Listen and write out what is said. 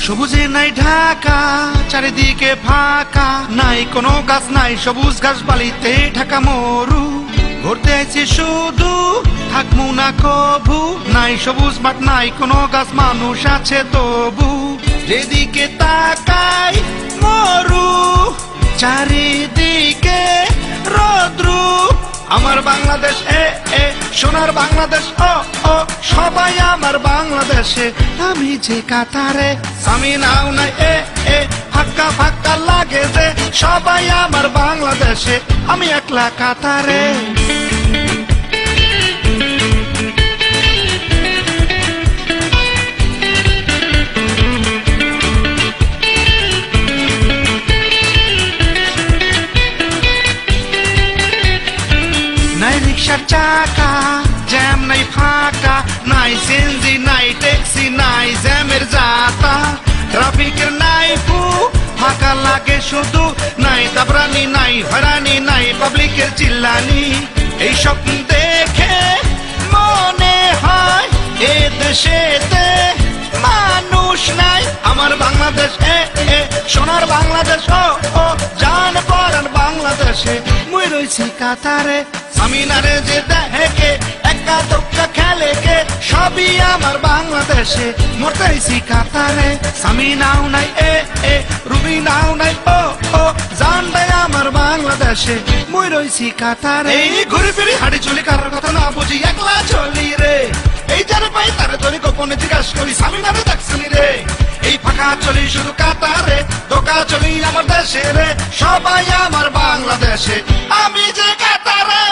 সবুজে নাই ঢাকা, চারিদিকে ফাঁকা, নাই কোনো গাছ, নাই সবুজ ঘাস, বালিতে ঢাকা মরু। ঘুরতে আইছি শুধু, থাকমু না কভু, নাই সবুজ মাঠ, নাই কোনো গাছ, মানুষ আছে তবু। যেদিকে তাকাই মরু, চারিদিকে রৌদ্রু। আমার বাংলাদেশ সোনার বাংলাদেশ, ও সবাই আমার বাংলাদেশে, আমি যে কাতারে। আমি নাও নাই ফাঁকা ফাঁকা লাগে যে, সবাই আমার বাংলাদেশে, আমি একলা কাতারে। নাই রিক্সার চাকা, জ্যাম নাই ফাঁকা, নাই সিএনজি, নাই ট্যাক্সি, নাই জ্যামের যাতা। ট্রাফিকের নাই ফাঁকা লাগে শুধু, নাই দাবরানি, নাই হয়রানি, নাই পাবলিকের চিল্লানি। এইসব দেখে মনে হয় এ দেশেতে মানুষ নাই। আমার বাংলাদেশ সোনার বাংলাদেশ, ও জান পরান বাংলাদেশে, মুই রইছি কাতারে। আমি নারে যে দেখে একা দোক্কা খেলে কে, সবই আমার বাংলাদেশে, মরতেছি কাতারে। আমি নাও নাই রুবি নাও নাই, ও জান ভাই আমার বাংলাদেশে, মুই রইছি কাতারে। এই ঘুরে ফিরে হাঁটি চলি, কারোর কথা না বুঝি একলা চলি রে। এই যারে পাই তারে ধরে গোপনে জিজ্ঞাসা করি, আমি নারে দেখছিনি রে। এই ফাঁকা চলি শুধু কাতারে, দোকা চলি আমার দেশে রে, সবাই আমার বাংলাদেশে, আমি যে কাতারে।